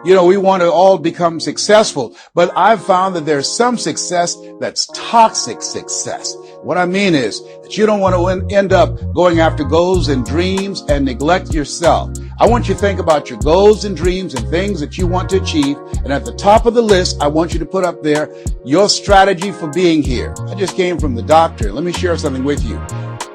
You know, we want to all become successful, but I've found that there's some success that's toxic success. What I mean is that you don't want to end up going after goals and dreams and neglect yourself. I want you to think about your goals and dreams and things that you want to achieve. And at the top of the list, I want you to put up there your strategy for being here. I just came from the doctor. Let me share something with you.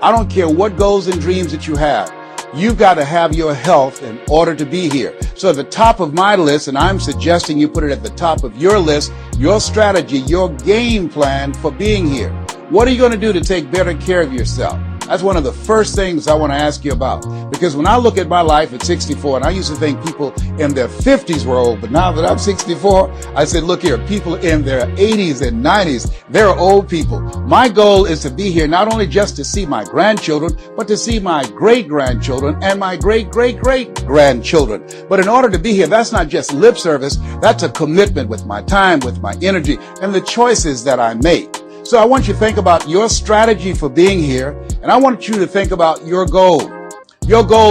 I don't care what goals and dreams that you have. You've got to have your health in order to be here. So at the top of my list, and I'm suggesting you put it at the top of your list, your strategy, your game plan for being here. What are you going to do to take better care of yourself? That's one of the first things I want to ask you about. Because when I look at my life at 64, and I used to think people in their 50s were old, but now that I'm 64, I said, look here, people in their 80s and 90s, they're old people. My goal is to be here not only just to see my grandchildren, but to see my great-grandchildren and my great-great-great-grandchildren. But in order to be here, that's not just lip service, that's a commitment with my time, with my energy, and the choices that I make. So I want you to think about your strategy for being here, and I want you to think about your goal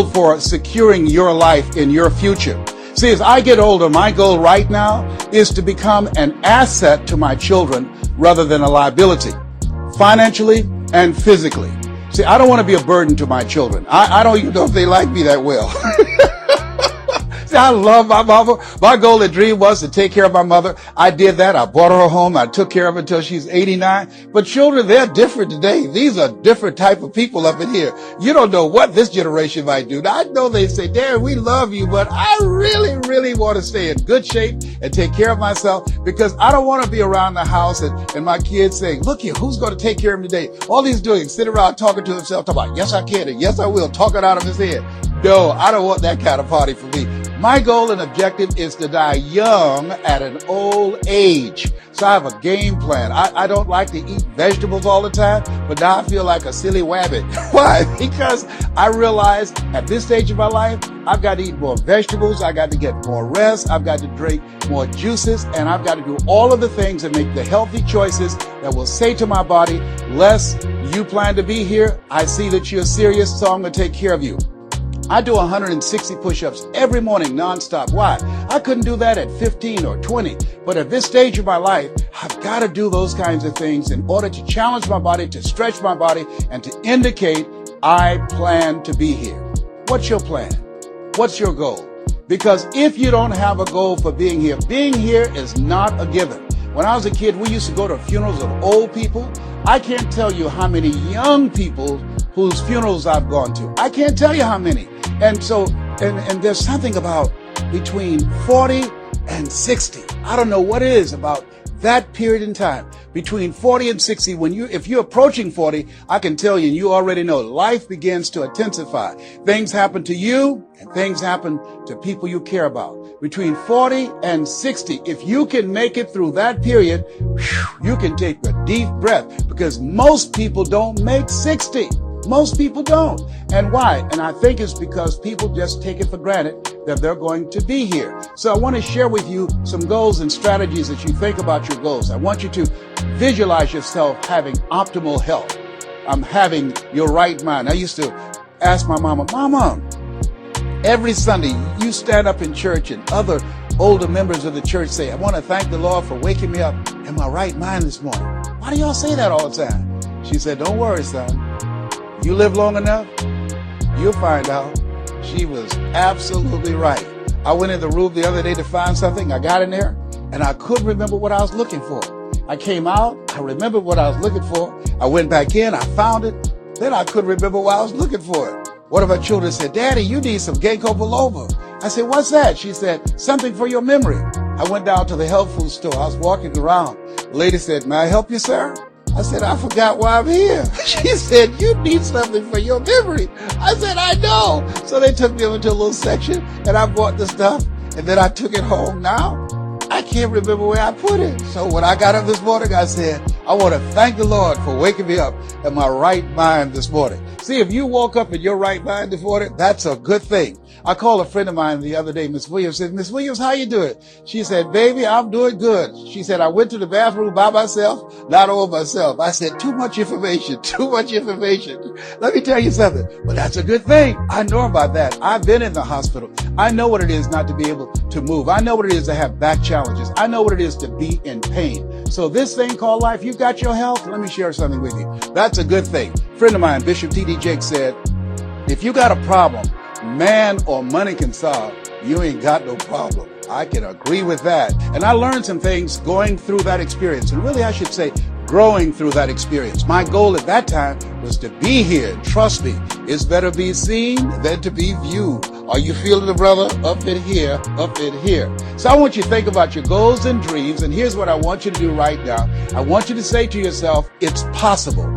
for securing your life in your future. See, as I get older, my goal right now is to become an asset to my children rather than a liability, financially and physically. See, I don't want to be a burden to my children. I don't even know if they like me that well. See, I love my mama. My goal and dream was to take care of my mother. I did that. I bought her a home. I took care of her until she's 89. But children, they're different today. These are different type of people up in here. You don't know what this generation might do. Now, I know they say, Darren, we love you, but I really, really want to stay in good shape and take care of myself because I don't want to be around the house and my kids saying, look here, who's going to take care of him today? All he's doing is sitting around talking to himself, talking about, yes, I can, and yes, I will, talking out of his head. No, I don't want that kind of party for me. My goal and objective is to die young at an old age. So I have a game plan. I don't like to eat vegetables all the time, but now I feel like a silly wabbit. Why? Because I realize at this stage of my life, I've got to eat more vegetables. I got to get more rest. I've got to drink more juices, and I've got to do all of the things that make the healthy choices that will say to my body, Les, you plan to be here. I see that you're serious, so I'm going to take care of you. I do 160 push-ups every morning nonstop. Why? I couldn't do that at 15 or 20. But at this stage of my life, I've got to do those kinds of things in order to challenge my body, to stretch my body, and to indicate I plan to be here. What's your plan? What's your goal? Because if you don't have a goal for being here is not a given. When I was a kid, we used to go to funerals of old people. I can't tell you how many young people whose funerals I've gone to. I can't tell you how many. And so, and there's something about between 40 and 60. I don't know what it is about that period in time between 40 and 60. If you're approaching 40, I can tell you, and you already know, life begins to intensify. Things happen to you and things happen to people you care about. Between 40 and 60, if you can make it through that period, you can take a deep breath because most people don't make 60. Most people don't. And why? And I think it's because people just take it for granted that they're going to be here. So I want to share with you some goals and strategies that you think about your goals. I want you to visualize yourself having optimal health. Having your right mind. I used to ask my mama, Mama, every Sunday you stand up in church and other older members of the church say, I want to thank the Lord for waking me up in my right mind this morning. Why do y'all say that all the time? She said, don't worry, son. You live long enough, you'll find out. She was absolutely right. I went in the room the other day to find something. I got in there and I couldn't remember what I was looking for. I came out, I remembered what I was looking for. I went back in, I found it. Then I couldn't remember why I was looking for it. One of my children said, Daddy, you need some ginkgo biloba. I said, what's that? She said, something for your memory. I went down to the health food store. I was walking around. The lady said, may I help you, sir? I said, I forgot why I'm here. She said, you need something for your memory. I said, I know. So they took me over to a little section and I bought the stuff and then I took it home. Now, I can't remember where I put it. So when I got up this morning, I said, I want to thank the Lord for waking me up in my right mind this morning. See, if you woke up in your right mind before it, that's a good thing. I called a friend of mine the other day, Miss Williams, said, Miss Williams, how you doing? She said, baby, I'm doing good. She said, I went to the bathroom by myself, not all myself. I said, too much information, too much information. Let me tell you something. But that's a good thing. I know about that. I've been in the hospital. I know what it is not to be able to move. I know what it is to have back challenges. I know what it is to be in pain. So this thing called life, you got your health. Let me share something with you. That's a good thing. A friend of mine, Bishop T.D. Jakes, said, if you got a problem man or money can solve, you ain't got no problem. I can agree with that. And I learned some things going through that experience. And really, I should say, growing through that experience. My goal at that time was to be here. And trust me, it's better be seen than to be viewed. Are you feeling it, brother? Up in here, up in here. So I want you to think about your goals and dreams. And here's what I want you to do right now. I want you to say to yourself, it's possible.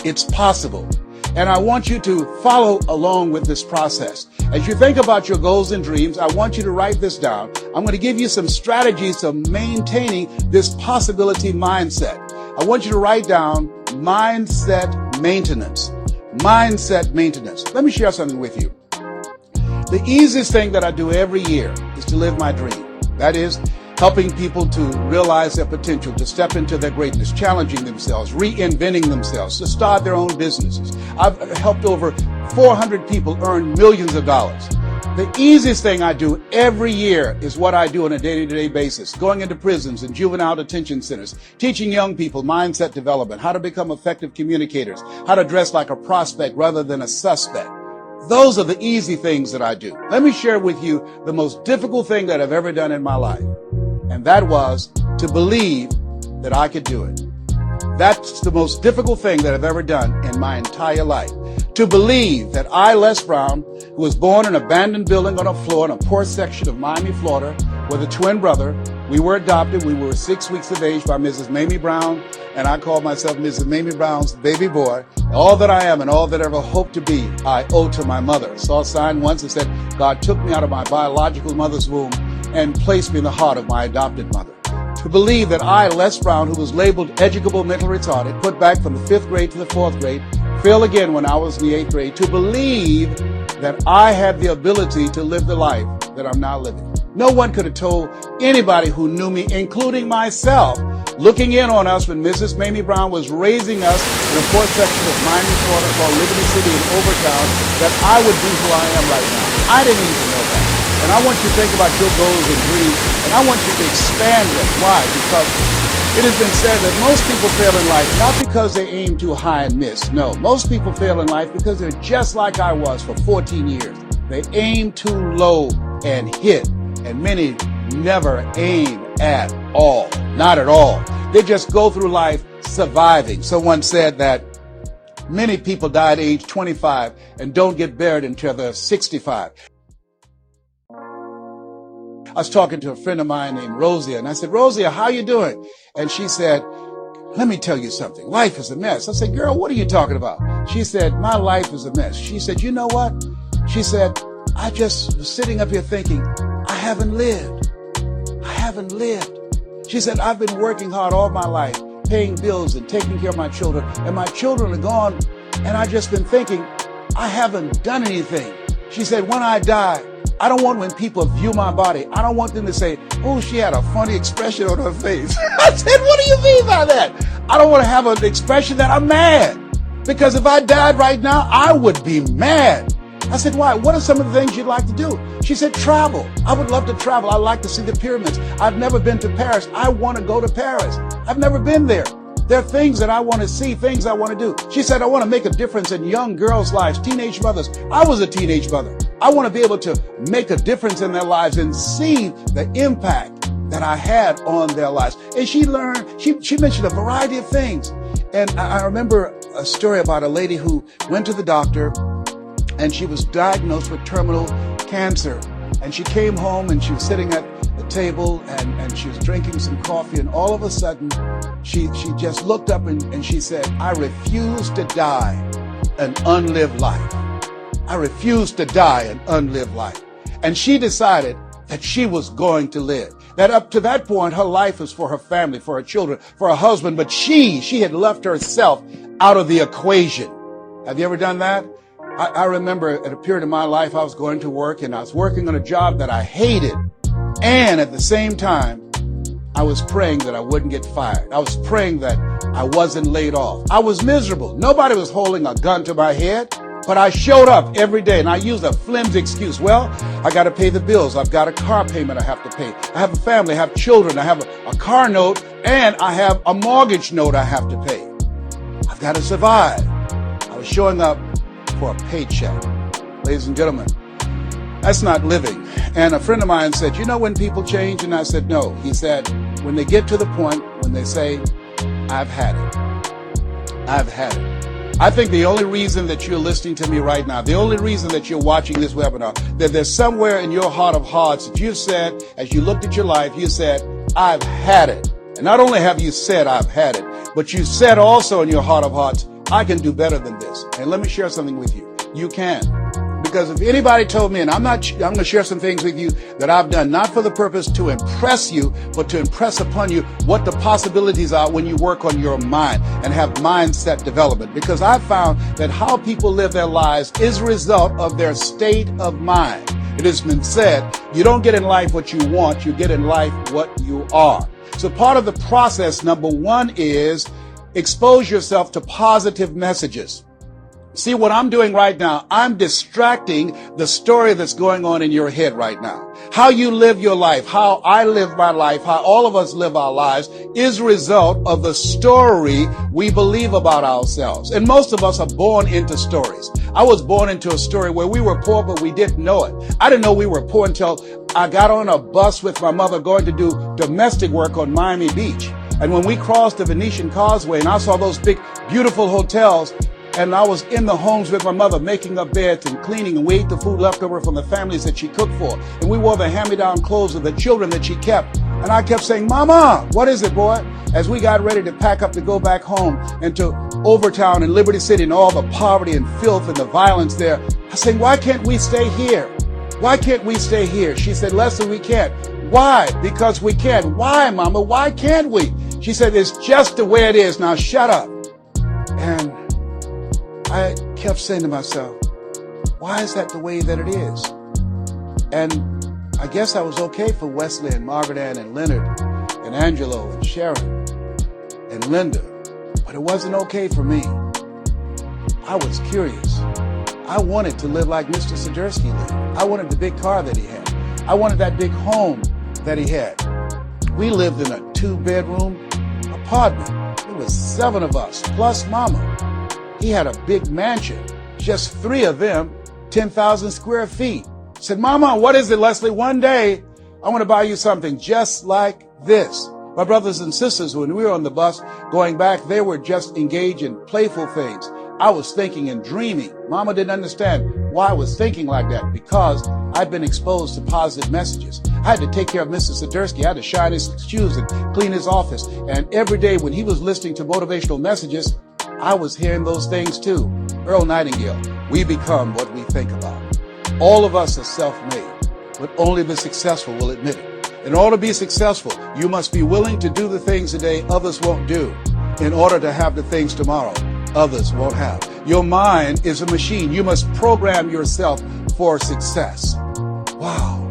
It's possible. And I want you to follow along with this process. As you think about your goals and dreams, I want you to write this down. I'm going to give you some strategies of maintaining this possibility mindset. I want you to write down mindset maintenance. Mindset maintenance. Let me share something with you. The easiest thing that I do every year is to live my dream. That is, helping people to realize their potential, to step into their greatness, challenging themselves, reinventing themselves, to start their own businesses. I've helped over 400 people earn millions of dollars. The easiest thing I do every year is what I do on a day-to-day basis, going into prisons and juvenile detention centers, teaching young people mindset development, how to become effective communicators, how to dress like a prospect rather than a suspect. Those are the easy things that I do. Let me share with you the most difficult thing that I've ever done in my life. And that was to believe that I could do it. That's the most difficult thing that I've ever done in my entire life. To believe that I, Les Brown, who was born in an abandoned building on a floor in a poor section of Miami, Florida, with a twin brother. We were adopted. We were 6 weeks of age by Mrs. Mamie Brown, and I called myself Mrs. Mamie Brown's baby boy. All that I am and all that I ever hope to be, I owe to my mother. Saw a sign once that said, God took me out of my biological mother's womb and placed me in the heart of my adopted mother. To believe that I, Les Brown, who was labeled educable mental retarded, put back from the 5th grade to the 4th grade, failed again when I was in the 8th grade, to believe that I had the ability to live the life that I'm now living. No one could have told anybody who knew me, including myself, looking in on us when Mrs. Mamie Brown was raising us in a poor section of Miami, Florida called Liberty City in Overtown, that I would be who I am right now. I didn't even know that. And I want you to think about your goals and dreams, and I want you to expand them. Why? Because it has been said that most people fail in life not because they aim too high and miss. No, most people fail in life because they're just like I was for 14 years. They aim too low and hit, and many never aim at all. Not at all. They just go through life surviving. Someone said that many people die at age 25 and don't get buried until they're 65. I was talking to a friend of mine named Rosia, and I said, Rosia, how you doing? And she said, let me tell you something. Life is a mess. I said, girl, what are you talking about? She said, my life is a mess. She said, you know what? She said, I just was sitting up here thinking, I haven't lived. I haven't lived. She said, I've been working hard all my life, paying bills and taking care of my children, and my children are gone, and I've just been thinking, I haven't done anything. She said, when I die, I don't want when people view my body, I don't want them to say, oh, she had a funny expression on her face. I said, what do you mean by that? I don't want to have an expression that I'm mad. Because if I died right now, I would be mad. I said, why? What are some of the things you'd like to do? She said, travel. I would love to travel. I'd like to see the pyramids. I've never been to Paris. I want to go to Paris. I've never been there. There are things that I want to see, things I want to do. She said, I want to make a difference in young girls' lives, teenage mothers. I was a teenage mother. I want to be able to make a difference in their lives and see the impact that I had on their lives. And she mentioned a variety of things. And I remember a story about a lady who went to the doctor and she was diagnosed with terminal cancer. And she came home and she was sitting at the table and she was drinking some coffee, and all of a sudden she just looked up and she said, I refuse to die an unlived life. I refuse to die an unlived life. And she decided that she was going to live. That up to that point, her life was for her family, for her children, for her husband, but she had left herself out of the equation. Have you ever done that? I remember at a period of my life, I was going to work and I was working on a job that I hated. And at the same time, I was praying that I wouldn't get fired. I was praying that I wasn't laid off. I was miserable. Nobody was holding a gun to my head, but I showed up every day and I used a flimsy excuse. Well, I got to pay the bills. I've got a car payment I have to pay. I have a family, I have children, I have a car note, and I have a mortgage note I have to pay. I've got to survive. I was showing up for a paycheck. Ladies and gentlemen, that's not living. And a friend of mine said, you know when people change? And I said, no. He said, when they get to the point when they say, I've had it. I've had it. I think the only reason that you're listening to me right now, the only reason that you're watching this webinar, that there's somewhere in your heart of hearts that you said, as you looked at your life, you said, I've had it. And not only have you said, I've had it, but you said also in your heart of hearts, I can do better than this. And let me share something with you. You can. Because if anybody told me, and I'm going to share some things with you that I've done, not for the purpose to impress you, but to impress upon you what the possibilities are when you work on your mind and have mindset development. Because I've found that how people live their lives is a result of their state of mind. It has been said, you don't get in life what you want, you get in life what you are. So part of the process, number one, is expose yourself to positive messages. See what I'm doing right now, I'm distracting the story that's going on in your head right now. How you live your life, how I live my life, how all of us live our lives is a result of the story we believe about ourselves. And most of us are born into stories. I was born into a story where we were poor, but we didn't know it. I didn't know we were poor until I got on a bus with my mother going to do domestic work on Miami Beach. And when we crossed the Venetian Causeway and I saw those big, beautiful hotels, and I was in the homes with my mother making up beds and cleaning, and we ate the food left over from the families that she cooked for. And we wore the hand-me-down clothes of the children that she kept. And I kept saying, Mama, what is it, boy? As we got ready to pack up to go back home and to Overtown and Liberty City and all the poverty and filth and the violence there, I said, why can't we stay here? Why can't we stay here? She said, Leslie, we can't. Why? Because we can. Why, Mama? Why can't we? She said, it's just the way it is. Now shut up. And I kept saying to myself, why is that the way that it is? And I guess I was okay for Wesley and Margaret Ann and Leonard and Angelo and Sharon and Linda, but it wasn't okay for me. I was curious. I wanted to live like Mr. Statergy lived. I wanted the big car that he had. I wanted that big home that he had. We lived in a 2-bedroom apartment. There was 7 of us, plus Mama. He had a big mansion, just 3 of them, 10,000 square feet. I said, Mama, what is it, Leslie? One day, I want to buy you something just like this. My brothers and sisters, when we were on the bus going back, they were just engaged in playful things. I was thinking and dreaming. Mama didn't understand why I was thinking like that, because I'd been exposed to positive messages. I had to take care of Mr. Statergy. I had to shine his shoes and clean his office. And every day when he was listening to motivational messages, I was hearing those things too. Earl Nightingale, we become what we think about. All of us are self-made, but only the successful will admit it. In order to be successful, you must be willing to do the things today others won't do in order to have the things tomorrow others won't have. Your mind is a machine. You must program yourself for success. Wow.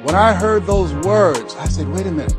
When I heard those words, I said, wait a minute.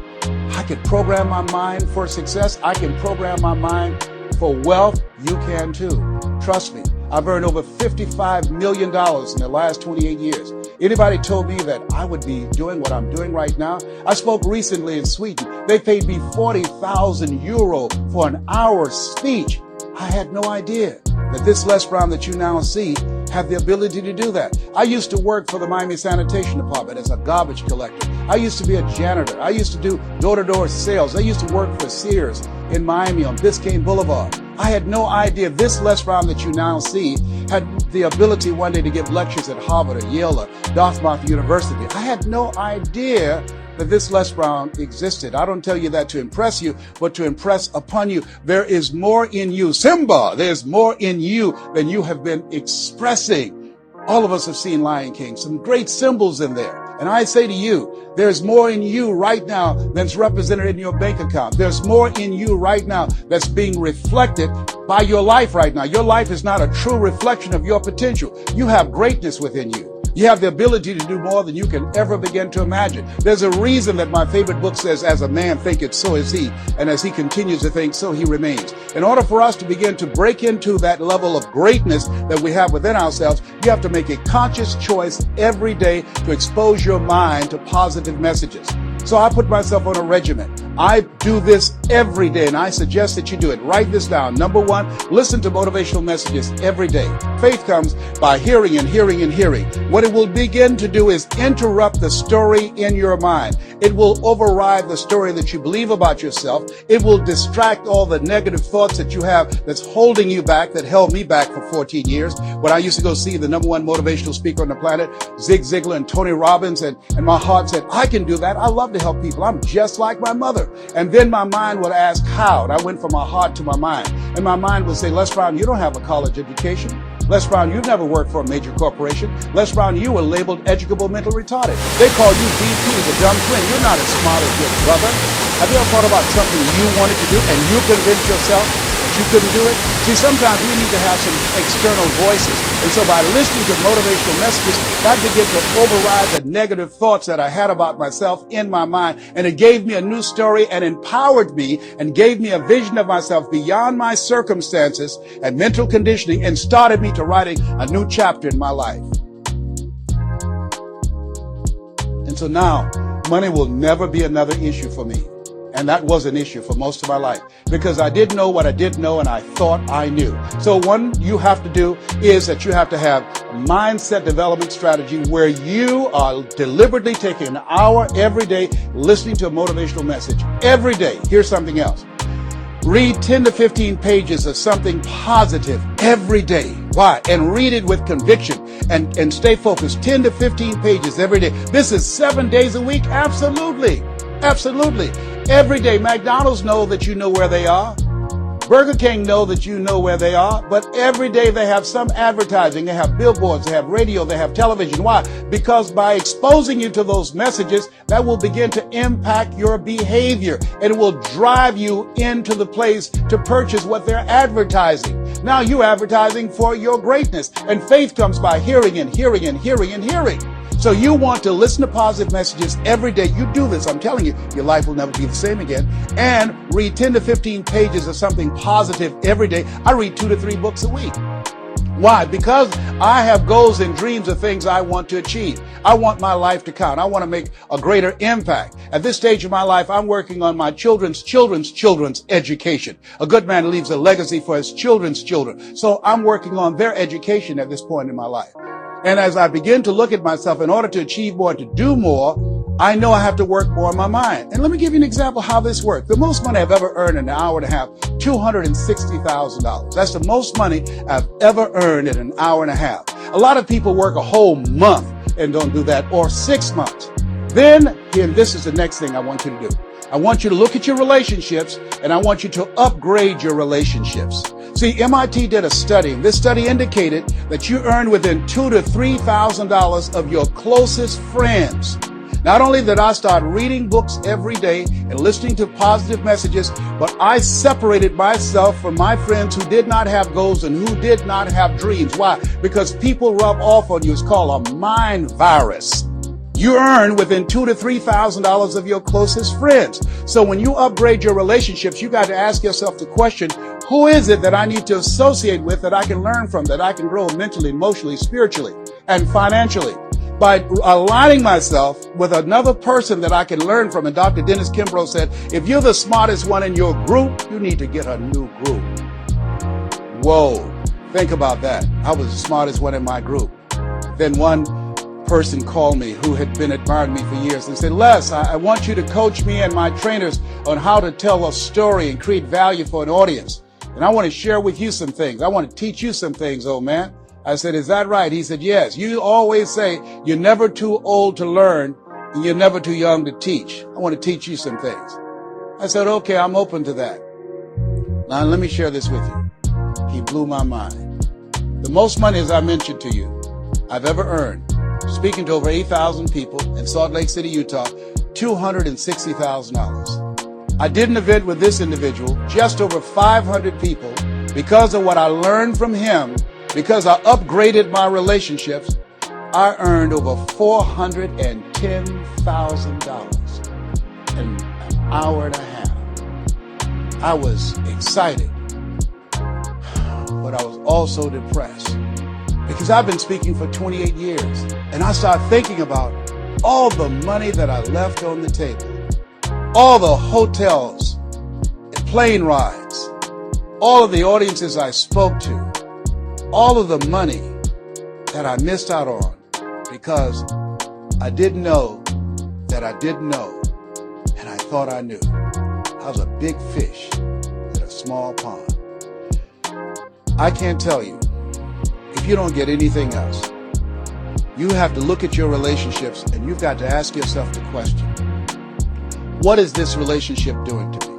I could program my mind for success. I can program my mind for wealth. You can too. Trust me. I've earned over $55 million in the last 28 years. Anybody told me that I would be doing what I'm doing right now? I spoke recently in Sweden. They paid me 40,000 euro for an hour speech. I had no idea that this Les Brown that you now see had the ability to do that. I used to work for the Miami Sanitation Department as a garbage collector. I used to be a janitor. I used to do door-to-door sales. I used to work for Sears in Miami on Biscayne Boulevard. I had no idea this Les Brown that you now see had the ability one day to give lectures at Harvard or Yale or Dartmouth University. I had no idea that this Les Brown existed. I don't tell you that to impress you, but to impress upon you. There is more in you. Simba, there's more in you than you have been expressing. All of us have seen Lion King, some great symbols in there. And I say to you, there's more in you right now than's represented in your bank account. There's more in you right now that's being reflected by your life right now. Your life is not a true reflection of your potential. You have greatness within you. You have the ability to do more than you can ever begin to imagine. There's a reason that my favorite book says, as a man thinketh, so is he. And as he continues to think, so he remains. In order for us to begin to break into that level of greatness that we have within ourselves, you have to make a conscious choice every day to expose your mind to positive messages. So I put myself on a regimen. I do this every day, and I suggest that you do it. Write this down. Number one, listen to motivational messages every day. Faith comes by hearing and hearing and hearing. What it will begin to do is interrupt the story in your mind. It will override the story that you believe about yourself. It will distract all the negative thoughts that you have that's holding you back, that held me back for 14 years. When I used to go see the number one motivational speaker on the planet, Zig Ziglar and Tony Robbins, and my heart said, I can do that. I love to help people. I'm just like my mother. And then my mind would ask how. And I went from my heart to my mind. And my mind would say, Les Brown, you don't have a college education. Les Brown, you've never worked for a major corporation. Les Brown, you were labeled educable mental retarded. They call you DP, the dumb twin. You're not as smart as your brother. Have you ever thought about something you wanted to do and you convinced yourself that you couldn't do it? See, sometimes we need to have some external voices. And so by listening to motivational messages, that began to override the negative thoughts that I had about myself in my mind. And it gave me a new story and empowered me and gave me a vision of myself beyond my circumstances and mental conditioning and started me to writing a new chapter in my life. And so now, money will never be another issue for me. And that was an issue for most of my life because I didn't know what I didn't know and I thought I knew. So one you have to do is that you have to have a mindset development strategy where you are deliberately taking an hour every day listening to a motivational message. Every day. Here's something else. Read 10 to 15 pages of something positive every day. Why? And read it with conviction and stay focused. 10 to 15 pages every day. This is 7 days a week? Absolutely. Absolutely. Every day, McDonald's know that you know where they are. Burger King know that you know where they are. But every day they have some advertising. They have billboards, they have radio, they have television. Why? Because by exposing you to those messages, that will begin to impact your behavior. And it will drive you into the place to purchase what they're advertising. Now you're advertising for your greatness. And faith comes by hearing and hearing and hearing and hearing. So you want to listen to positive messages every day. You do this, I'm telling you, your life will never be the same again. And read 10 to 15 pages of something positive every day. I read 2 to 3 books a week. Why? Because I have goals and dreams of things I want to achieve. I want my life to count. I want to make a greater impact. At this stage of my life, I'm working on my children's education. A good man leaves a legacy for his children's children. So I'm working on their education at this point in my life. And as I begin to look at myself, in order to achieve more, to do more, I know I have to work more on my mind. And let me give you an example of how this works. The most money I've ever earned in an hour and a half, $260,000. That's the most money I've ever earned in an hour and a half. A lot of people work a whole month and don't do that, or 6 months. Then, and this is the next thing I want you to do. I want you to look at your relationships, and I want you to upgrade your relationships. See, MIT did a study, and this study indicated that you earn within $2,000 to $3,000 of your closest friends. Not only did I start reading books every day and listening to positive messages, but I separated myself from my friends who did not have goals and who did not have dreams. Why? Because people rub off on you. It's called a mind virus. You earn within $2,000 to $3,000 of your closest friends. So when you upgrade your relationships, you got to ask yourself the question, who is it that I need to associate with, that I can learn from, that I can grow mentally, emotionally, spiritually, and financially? By aligning myself with another person that I can learn from. And Dr. Dennis Kimbrough said, if you're the smartest one in your group, you need to get a new group. Whoa, think about that. I was the smartest one in my group. Then one person called me who had been admiring me for years and said, Les, I want you to coach me and my trainers on how to tell a story and create value for an audience. And I want to share with you some things. I want to teach you some things, old man. I said, is that right? He said, yes. You always say you're never too old to learn and you're never too young to teach. I want to teach you some things. I said, okay, I'm open to that. Now let me share this with you. He blew my mind. The most money, as I mentioned to you, I've ever earned, speaking to over 8,000 people in Salt Lake City, Utah, $260,000. I did an event with this individual, just over 500 people. Because of what I learned from him, because I upgraded my relationships, I earned over $410,000 in an hour and a half. I was excited, but I was also depressed because I've been speaking for 28 years, and I started thinking about all the money that I left on the table, all the hotels, plane rides, all of the audiences I spoke to, all of the money that I missed out on because I didn't know that I didn't know, and I thought I knew. I was a big fish in a small pond. I can't tell you, if you don't get anything else, you have to look at your relationships and you've got to ask yourself the question, what is this relationship doing to me?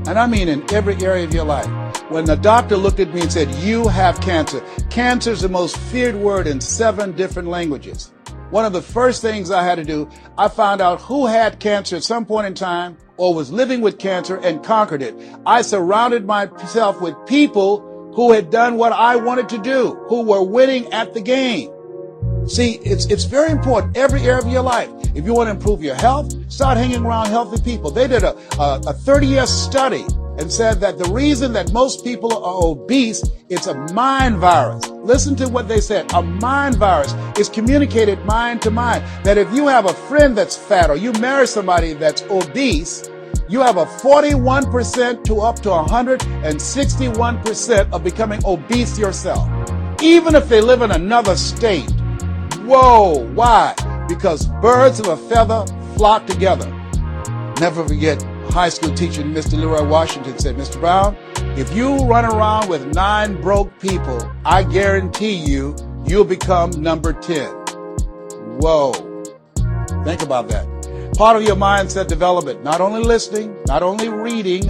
And I mean in every area of your life. When the doctor looked at me and said, you have cancer. Cancer is the most feared word in 7 different languages. One of the first things I had to do, I found out who had cancer at some point in time or was living with cancer and conquered it. I surrounded myself with people who had done what I wanted to do, who were winning at the game. See, it's very important, every area of your life. If you want to improve your health, start hanging around healthy people. They did a 30-year study and said that the reason that most people are obese, it's a mind virus. Listen to what they said. A mind virus is communicated mind to mind. That if you have a friend that's fat or you marry somebody that's obese, you have a 41% to up to 161% of becoming obese yourself. Even if they live in another state. Whoa, why? Because birds of a feather flock together. Never forget, high school teacher Mr. Leroy Washington said, Mr. Brown, if you run around with 9 broke people, I guarantee you, you'll become number 10. Whoa. Think about that. Part of your mindset development, not only listening, not only reading,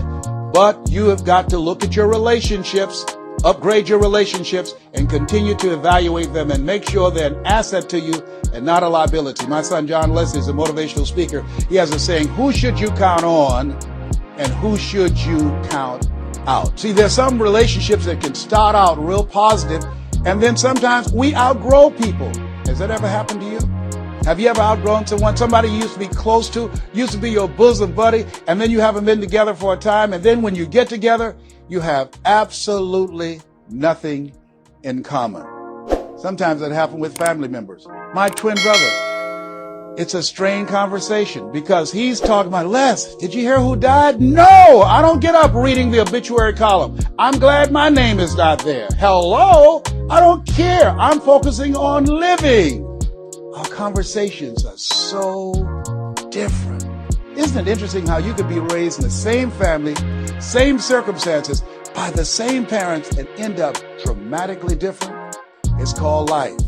but you have got to look at your relationships, upgrade your relationships, and continue to evaluate them and make sure they're an asset to you and not a liability. My son John Leslie is a motivational speaker. He has a saying, who should you count on and who should you count out? See, there's some relationships that can start out real positive, and then sometimes we outgrow people. Has that ever happened to you? Have you ever outgrown someone? Somebody you used to be close to, used to be your bosom buddy, and then you haven't been together for a time, and then when you get together, you have absolutely nothing in common. Sometimes that happens with family members. My twin brother, it's a strained conversation because he's talking about, Les, did you hear who died? No, I don't get up reading the obituary column. I'm glad my name is not there. Hello, I don't care. I'm focusing on living. Our conversations are so different. Isn't it interesting how you could be raised in the same family, same circumstances, by the same parents and end up dramatically different? It's called life.